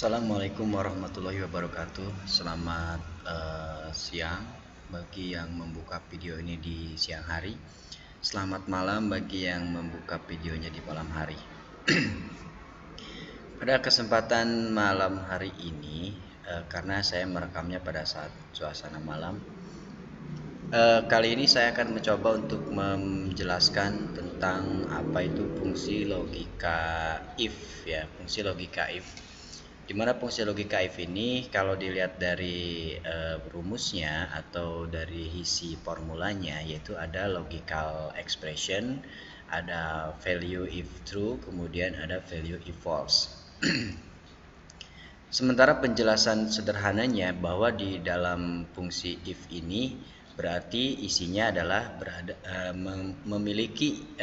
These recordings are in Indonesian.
Assalamualaikum warahmatullahi wabarakatuh. Selamat siang bagi yang membuka video ini di siang hari. Selamat malam bagi yang membuka videonya di malam hari. Pada kesempatan malam hari ini, karena saya merekamnya pada saat suasana malam, kali ini saya akan mencoba untuk menjelaskan tentang apa itu fungsi logika if, ya, fungsi logika if. Dimana fungsi logika if ini kalau dilihat dari rumusnya atau dari isi formulanya, yaitu ada logical expression, ada value if true, kemudian ada value if false. Sementara penjelasan sederhananya bahwa di dalam fungsi if ini berarti isinya adalah memiliki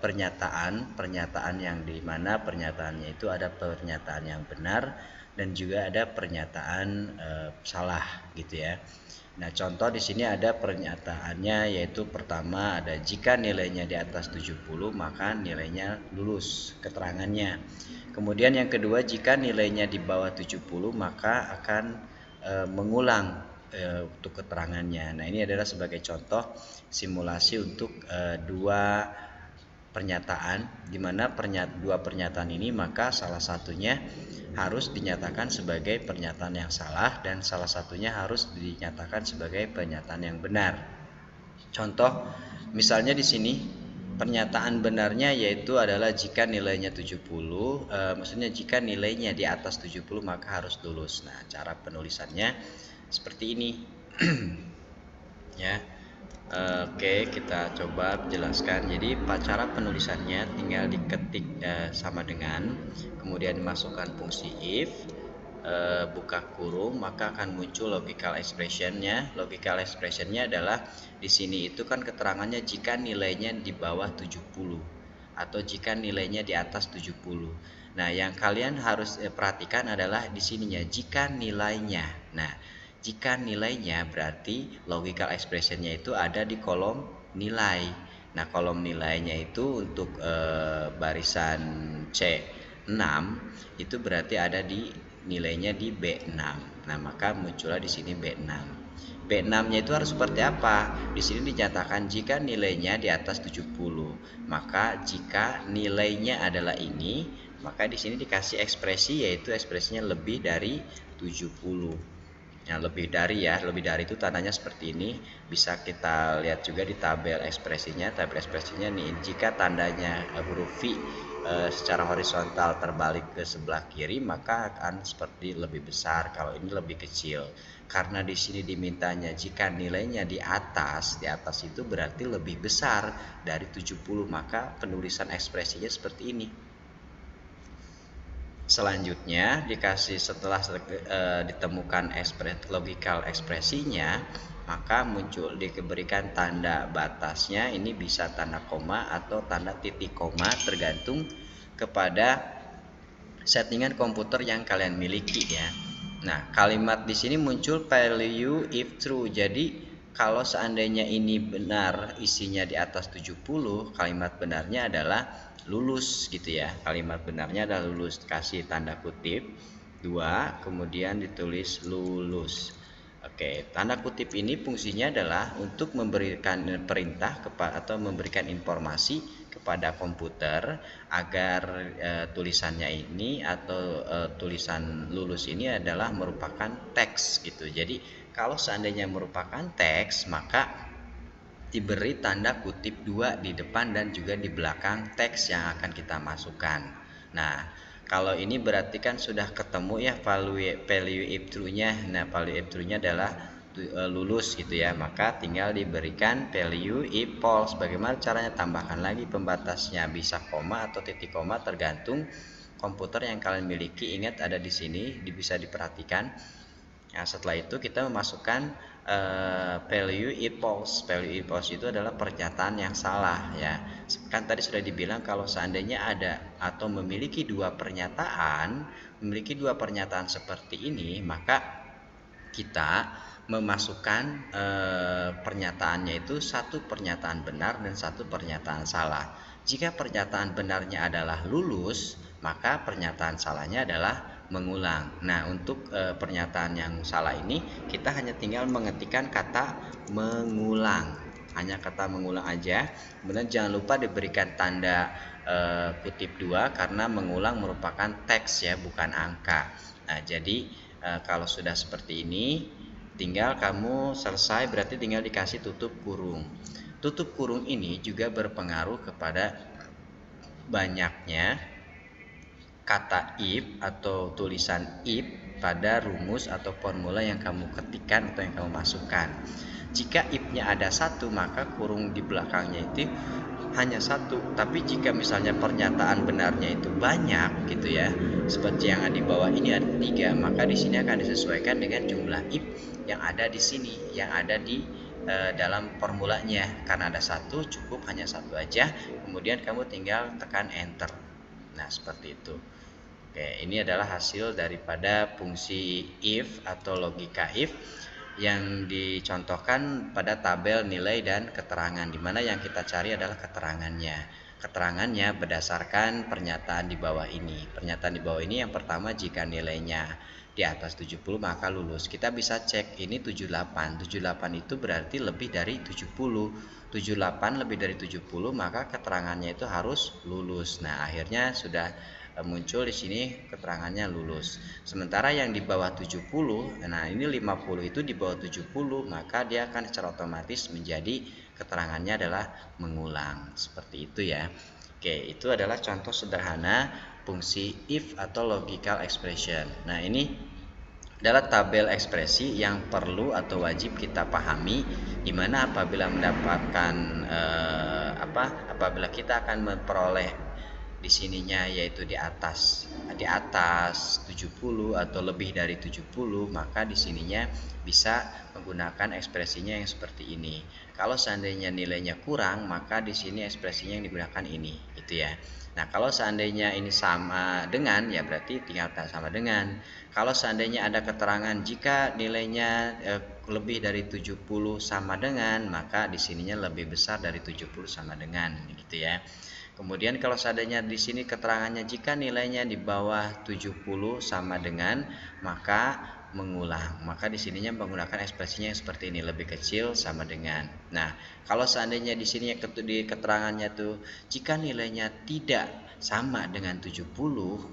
pernyataan yang dimana pernyataannya itu ada pernyataan yang benar dan juga ada pernyataan salah gitu ya. Nah, contoh di sini ada pernyataannya, yaitu pertama ada jika nilainya di atas 70 maka nilainya lulus keterangannya. Kemudian yang kedua, jika nilainya di bawah 70 maka akan mengulang untuk keterangannya. Nah, ini adalah sebagai contoh simulasi untuk dua pernyataan, di mana dua pernyataan ini maka salah satunya harus dinyatakan sebagai pernyataan yang salah dan salah satunya harus dinyatakan sebagai pernyataan yang benar. Contoh misalnya di sini pernyataan benarnya yaitu adalah jika nilainya 70, maksudnya jika nilainya di atas 70 maka harus lulus. Nah, cara penulisannya seperti ini. Ya. Oke, kita coba jelaskan. Jadi cara penulisannya tinggal diketik sama dengan, kemudian dimasukkan fungsi if, buka kurung, maka akan muncul logical expressionnya. Logical expressionnya adalah di sini itu kan keterangannya jika nilainya di bawah 70 atau jika nilainya di atas 70. Nah, yang kalian harus perhatikan adalah di sininya jika nilainya. Nah, jika nilainya berarti logical expressionnya itu ada di kolom nilai. Nah, kolom nilainya itu untuk barisan C6 itu berarti ada di nilainya di B6. Nah, maka muncullah di sini B6. B6-nya itu harus seperti apa? Di sini dinyatakan jika nilainya di atas 70. Maka jika nilainya adalah ini, maka di sini dikasih ekspresi, yaitu ekspresinya lebih dari 70. Yang lebih dari itu tandanya seperti ini. Bisa kita lihat juga di tabel ekspresinya. Tabel ekspresinya nih, jika tandanya huruf V secara horizontal terbalik ke sebelah kiri maka akan seperti lebih besar. Kalau ini lebih kecil. Karena di sini dimintanya jika nilainya di atas itu berarti lebih besar dari 70, maka penulisan ekspresinya seperti ini. Selanjutnya dikasih setelah ditemukan logical ekspresinya, maka muncul diberikan tanda batasnya. Ini bisa tanda koma atau tanda titik koma tergantung kepada settingan komputer yang kalian miliki ya. Nah, kalimat di sini muncul value if true. Jadi kalau seandainya ini benar isinya di atas 70, kalimat benarnya adalah lulus gitu ya. Kalimat benarnya adalah lulus, kasih tanda kutip 2 kemudian ditulis lulus. Oke, tanda kutip ini fungsinya adalah untuk memberikan perintah atau memberikan informasi kepada komputer agar tulisannya ini atau tulisan lulus ini adalah merupakan teks gitu. Jadi kalau seandainya merupakan teks maka diberi tanda kutip 2 di depan dan juga di belakang teks yang akan kita masukkan. Nah, kalau ini berarti kan sudah ketemu ya value if true-nya. Nah, value if true-nya adalah lulus gitu ya. Maka tinggal diberikan value if false. Bagaimana caranya? Tambahkan lagi pembatasnya, bisa koma atau titik koma tergantung komputer yang kalian miliki. Ingat ada di sini, bisa diperhatikan. Nah, setelah itu kita memasukkan value if false. Value if false itu adalah pernyataan yang salah ya. Kan tadi sudah dibilang kalau seandainya ada atau memiliki dua pernyataan seperti ini, maka kita memasukkan pernyataannya itu satu pernyataan benar dan satu pernyataan salah. Jika pernyataan benarnya adalah lulus, maka pernyataan salahnya adalah mengulang. Nah, untuk pernyataan yang salah ini kita hanya tinggal mengetikkan kata mengulang, hanya kata mengulang aja. Kemudian jangan lupa diberikan tanda kutip 2 karena mengulang merupakan teks ya, bukan angka. Nah, jadi kalau sudah seperti ini tinggal kamu selesai, berarti tinggal dikasih tutup kurung. Tutup kurung ini juga berpengaruh kepada banyaknya kata if atau tulisan if pada rumus atau formula yang kamu ketikkan atau yang kamu masukkan. Jika if-nya ada satu, maka kurung di belakangnya itu hanya satu. Tapi jika misalnya pernyataan benarnya itu banyak gitu ya, seperti yang di bawah ini ada 3, maka di sini akan disesuaikan dengan jumlah if yang ada di sini, yang ada di dalam formulanya. Karena ada satu, cukup hanya satu aja. Kemudian kamu tinggal tekan enter. Nah, seperti itu. Oke, ini adalah hasil daripada fungsi if atau logika if yang dicontohkan pada tabel nilai dan keterangan, di mana yang kita cari adalah keterangannya. Keterangannya berdasarkan pernyataan di bawah ini. Pernyataan di bawah ini yang pertama, jika nilainya di atas 70 maka lulus. Kita bisa cek ini 78. 78 itu berarti lebih dari 70. 78 lebih dari 70 maka keterangannya itu harus lulus. Nah, akhirnya sudah muncul di sini keterangannya lulus. Sementara yang di bawah 70, nah ini 50 itu di bawah 70, maka dia akan secara otomatis menjadi keterangannya adalah mengulang. Seperti itu ya. Oke, itu adalah contoh sederhana fungsi if atau logical expression. Nah, ini adalah tabel ekspresi yang perlu atau wajib kita pahami, di mana apabila mendapatkan apabila kita akan memperoleh di sininya yaitu di atas 70 atau lebih dari 70, maka di sininya bisa menggunakan ekspresinya yang seperti ini. Kalau seandainya nilainya kurang, maka di sini ekspresinya yang digunakan ini, gitu ya. Nah, kalau seandainya ini sama dengan, ya berarti tinggal sama dengan. Kalau seandainya ada keterangan jika nilainya lebih dari 70 sama dengan, maka di sininya lebih besar dari 70 sama dengan, gitu ya. Kemudian kalau seandainya di sini keterangannya jika nilainya di bawah 70 sama dengan, maka mengulang. Maka di sininya menggunakan ekspresinya yang seperti ini, lebih kecil sama dengan. Nah, kalau seandainya di sini di keterangannya tuh jika nilainya tidak sama dengan 70,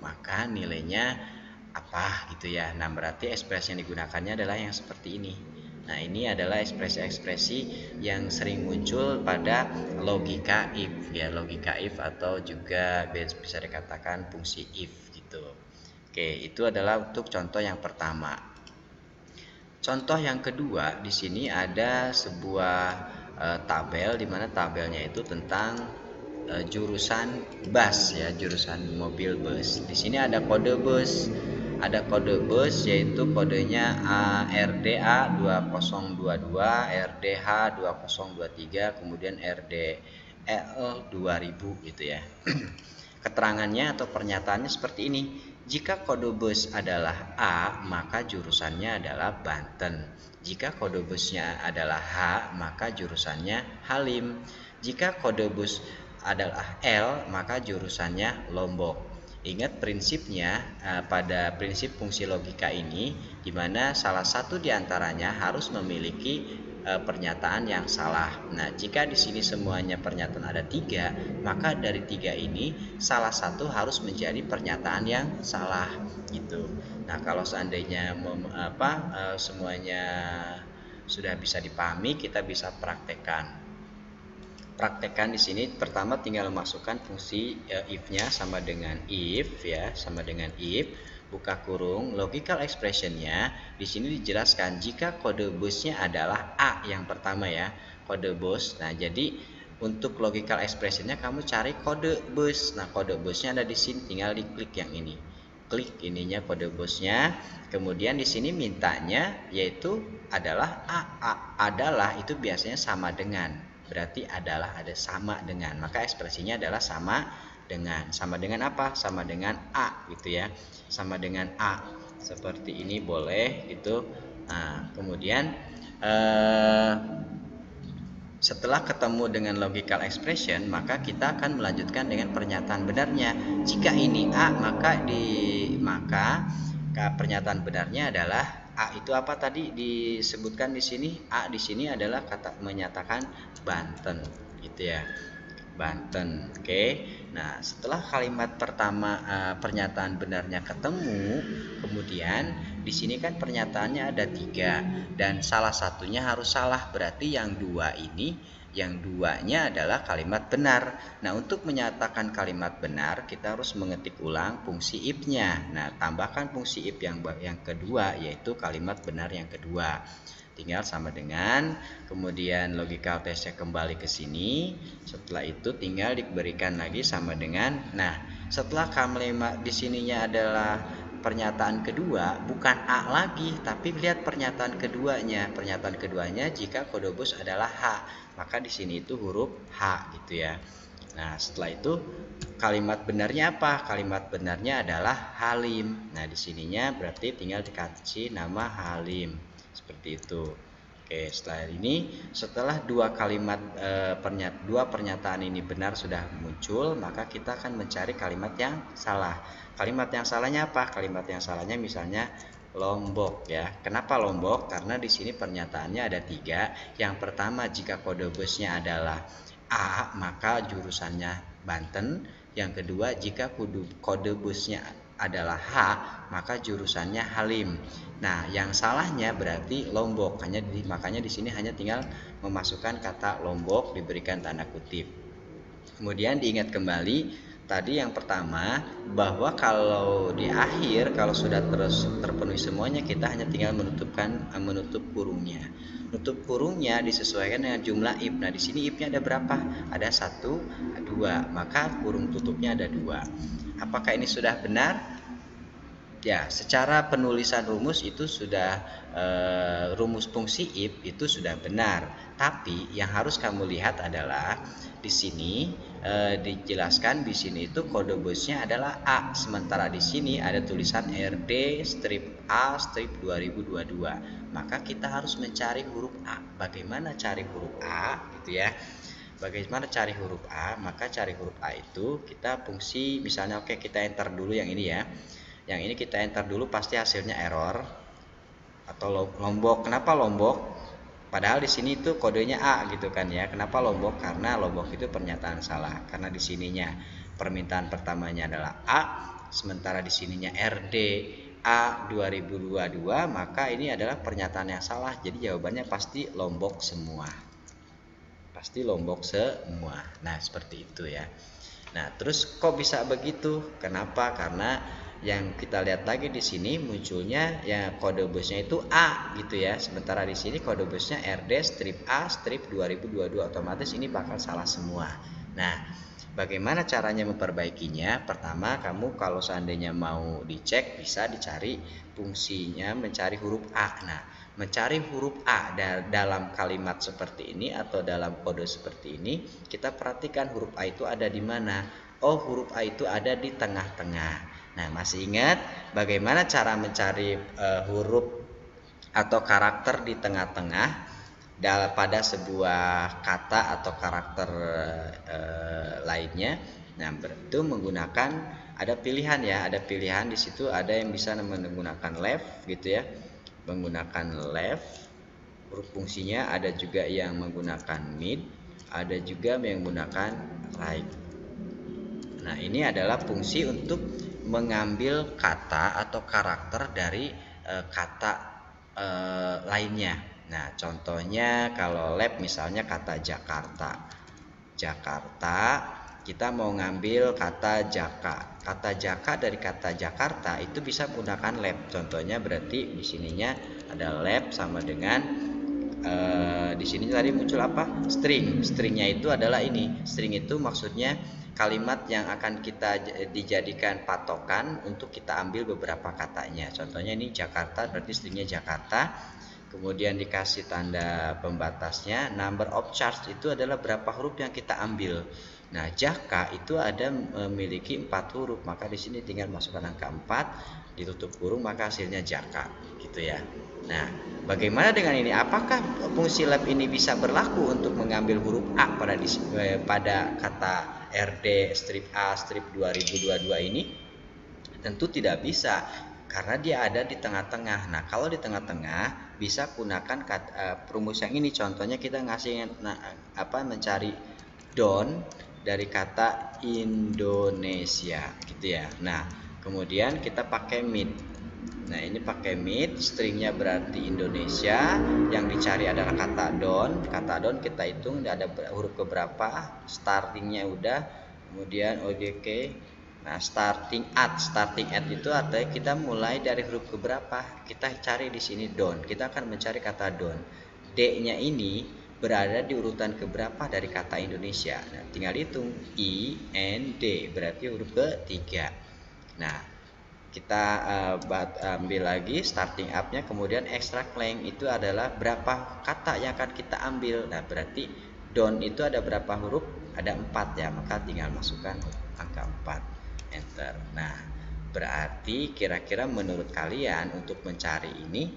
maka nilainya apa gitu ya. Nah, berarti ekspresi yang digunakannya adalah yang seperti ini. Nah, ini adalah ekspresi-ekspresi yang sering muncul pada logika if ya, logika if atau juga bisa dikatakan fungsi if gitu. Oke, itu adalah untuk contoh yang pertama. Contoh yang kedua, di sini ada sebuah tabel, di mana tabelnya itu tentang jurusan bus ya, jurusan mobil bus. Di sini ada kode bus. Ada kode bus yaitu kodenya RDA 2022, RDH 2023, kemudian RDL 2000 gitu ya. Keterangannya atau pernyataannya seperti ini. Jika kode bus adalah A, maka jurusannya adalah Banten. Jika kode busnya adalah H, maka jurusannya Halim. Jika kode bus adalah L, maka jurusannya Lombok. Ingat prinsipnya pada prinsip fungsi logika ini, di mana salah satu diantaranya harus memiliki pernyataan yang salah. Nah, jika di sini semuanya pernyataan ada 3, maka dari 3 ini salah satu harus menjadi pernyataan yang salah gitu. Nah, kalau seandainya semuanya sudah bisa dipahami, kita bisa praktekkan. Praktekkan di sini pertama tinggal memasukkan fungsi if-nya sama dengan if ya, sama dengan if, buka kurung, logical expression-nya di sini dijelaskan jika kode busnya adalah A yang pertama ya, kode bus. Nah, jadi untuk logical expression-nya kamu cari kode bus. Nah, kode busnya ada di sini, tinggal diklik yang ini. Klik ininya kode busnya. Kemudian di sini mintanya yaitu adalah A adalah itu biasanya sama dengan. Berarti adalah ada sama dengan, maka ekspresinya adalah sama dengan. Sama dengan apa? Sama dengan A gitu ya, sama dengan A seperti ini boleh gitu. Nah, kemudian setelah ketemu dengan logical expression, maka kita akan melanjutkan dengan pernyataan benarnya. Jika ini A, maka pernyataan benarnya adalah A itu apa tadi disebutkan di sini? A di sini adalah kata menyatakan Banten, gitu ya. Banten. Oke. Nah, setelah kalimat pertama pernyataan benarnya ketemu, kemudian di sini kan pernyataannya ada 3 dan salah satunya harus salah. Berarti yang 2 ini, yang duanya adalah kalimat benar. Nah, untuk menyatakan kalimat benar, kita harus mengetik ulang fungsi if-nya. Nah, tambahkan fungsi if yang kedua, yaitu kalimat benar yang kedua. Tinggal sama dengan, kemudian logical testnya kembali ke sini. Setelah itu tinggal diberikan lagi sama dengan, nah setelah kalimat di sininya adalah pernyataan kedua, bukan A lagi, tapi lihat pernyataan keduanya. Pernyataan keduanya jika kode bus adalah H, maka di sini itu huruf H, gitu ya. Nah, setelah itu kalimat benarnya apa? Kalimat benarnya adalah Halim. Nah, di sininya berarti tinggal dikasih nama Halim. Seperti itu. Oke, setelah dua kalimat dua pernyataan ini benar sudah muncul, maka kita akan mencari kalimat yang salah. Kalimat yang salahnya apa? Kalimat yang salahnya misalnya Lombok ya. Kenapa Lombok? Karena di sini pernyataannya ada 3. Yang pertama, jika kode busnya adalah A, maka jurusannya Banten. Yang kedua, jika kode busnya adalah H, maka jurusannya Halim. Nah, yang salahnya berarti Lombok. Makanya di sini hanya tinggal memasukkan kata Lombok, diberikan tanda kutip. Kemudian diingat kembali tadi yang pertama, bahwa kalau di akhir kalau sudah terpenuhi semuanya, kita hanya tinggal menutup kurungnya. Nutup kurungnya disesuaikan dengan jumlah if. Nah, di sini if-nya ada berapa? Ada 1, 2. Maka kurung tutupnya ada 2. Apakah ini sudah benar? Ya, secara penulisan rumus itu sudah rumus fungsi if itu sudah benar. Tapi yang harus kamu lihat adalah di sini dijelaskan di sini itu kode busnya adalah A, sementara di sini ada tulisan RD strip A strip 2022. Maka kita harus mencari huruf A. Bagaimana cari huruf A gitu ya? Bagaimana cari huruf A? Maka cari huruf A itu kita fungsi, misalnya oke, kita enter dulu yang ini ya. Yang ini kita enter dulu, pasti hasilnya error atau Lombok. Kenapa Lombok? Padahal di sini itu kodenya A gitu kan ya. Kenapa Lombok? Karena Lombok itu pernyataan salah. Karena di sininya permintaan pertamanya adalah A, sementara di sininya RD A 2022, maka ini adalah pernyataan yang salah. Jadi jawabannya pasti Lombok semua. Pasti Lombok semua. Nah, seperti itu ya. Nah, terus kok bisa begitu? Kenapa? Karena yang kita lihat lagi di sini munculnya ya kode busnya itu A gitu ya. Sementara di sini kode busnya RD strip A strip 2022, otomatis ini bakal salah semua. Nah, bagaimana caranya memperbaikinya? Pertama, kamu kalau seandainya mau dicek bisa dicari fungsinya mencari huruf A. Nah, mencari huruf A dalam kalimat seperti ini atau dalam kode seperti ini, kita perhatikan huruf A itu ada di mana. Oh, huruf A itu ada di tengah-tengah. Nah, masih ingat bagaimana cara mencari huruf atau karakter di tengah-tengah pada sebuah kata atau karakter lainnya? Nah, itu menggunakan ada pilihan ya, ada pilihan di situ, ada yang bisa menggunakan left gitu ya. Menggunakan left huruf fungsinya, ada juga yang menggunakan mid, ada juga yang menggunakan right. Nah, ini adalah fungsi untuk mengambil kata atau karakter dari kata lainnya. Nah, contohnya kalau lab misalnya kata Jakarta. Jakarta, kita mau ngambil kata Jaka. Kata Jaka dari kata Jakarta itu bisa menggunakan lab. Contohnya berarti di sininya ada lab sama dengan di sini tadi muncul apa? String. Stringnya itu adalah ini. String itu maksudnya kalimat yang akan kita dijadikan patokan untuk kita ambil beberapa katanya. Contohnya ini Jakarta, berarti stringnya Jakarta. Kemudian dikasih tanda pembatasnya, number of charge itu adalah berapa huruf yang kita ambil. Nah, Jaka itu ada memiliki 4 huruf, maka di sini tinggal masukkan angka 4, ditutup kurung, maka hasilnya Jaka, gitu ya. Nah, bagaimana dengan ini? Apakah fungsi lab ini bisa berlaku untuk mengambil huruf A pada kata RD strip A strip 2022 ini? Tentu tidak bisa. karena dia ada di tengah-tengah. Nah, kalau di tengah-tengah bisa gunakan rumus yang ini. Contohnya kita ngasih mencari don dari kata Indonesia gitu ya. Nah, kemudian kita pakai mid. Nah, ini pakai mid, stringnya berarti Indonesia, yang dicari adalah kata don. Kata don kita hitung ada huruf keberapa, startingnya udah, kemudian ODK. Nah, starting at itu artinya kita mulai dari huruf keberapa. Kita cari di sini don. Kita akan mencari kata don. D-nya ini berada di urutan keberapa dari kata Indonesia. Nah, tinggal hitung I N D berarti huruf ketiga. Nah, kita ambil lagi starting up-nya, kemudian extract length itu adalah berapa kata yang akan kita ambil. Nah, berarti don itu ada berapa huruf? Ada 4 ya, maka tinggal masukkan angka 4, enter. Nah, berarti kira-kira menurut kalian untuk mencari ini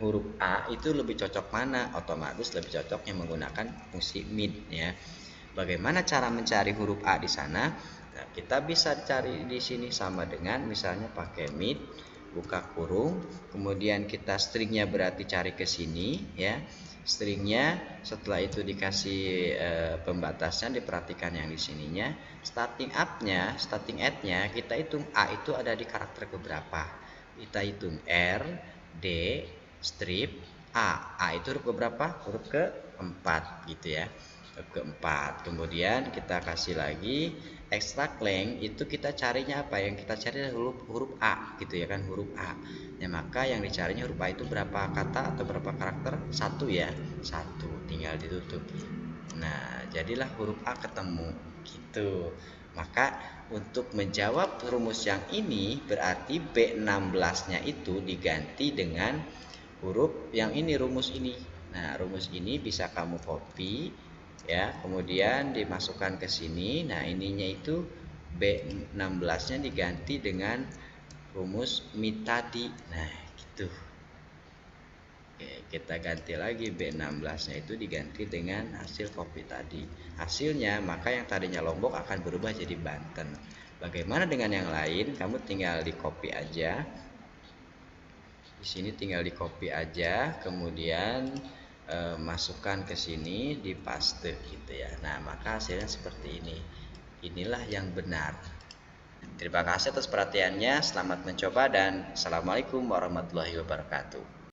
huruf A itu lebih cocok mana? Otomatis lebih cocoknya menggunakan fungsi mid ya. Bagaimana cara mencari huruf A di sana? Nah, kita bisa cari di sini sama dengan misalnya pakai mid, buka kurung, kemudian kita stringnya berarti cari ke sini ya. Stringnya setelah itu dikasih pembatasnya, diperhatikan yang di sininya. Starting up-nya, starting at-nya kita hitung A itu ada di karakter keberapa. Kita hitung R, D, strip, A. A itu huruf keberapa? Huruf keempat gitu ya. Keempat. Kemudian kita kasih lagi extract length, itu kita carinya apa? Yang kita cari adalah huruf A gitu ya kan, huruf A. Ya, maka yang dicarinya huruf A itu berapa kata atau berapa karakter? 1 ya. 1. Tinggal ditutup. Nah, jadilah huruf A ketemu gitu. Maka untuk menjawab rumus yang ini berarti B16-nya itu diganti dengan huruf yang ini, rumus ini. Nah, rumus ini bisa kamu copy ya, kemudian dimasukkan ke sini. Nah, ininya itu B16-nya diganti dengan rumus mid tadi. Nah, gitu. Oke, kita ganti lagi B16-nya itu diganti dengan hasil copy tadi. Hasilnya maka yang tadinya Lombok akan berubah jadi Banten. Bagaimana dengan yang lain? Kamu tinggal di copy aja. Di sini tinggal di copy aja, kemudian masukkan ke sini, di paste gitu ya. Nah, maka hasilnya seperti ini. Inilah yang benar. Terima kasih atas perhatiannya. Selamat mencoba dan assalamualaikum warahmatullahi wabarakatuh.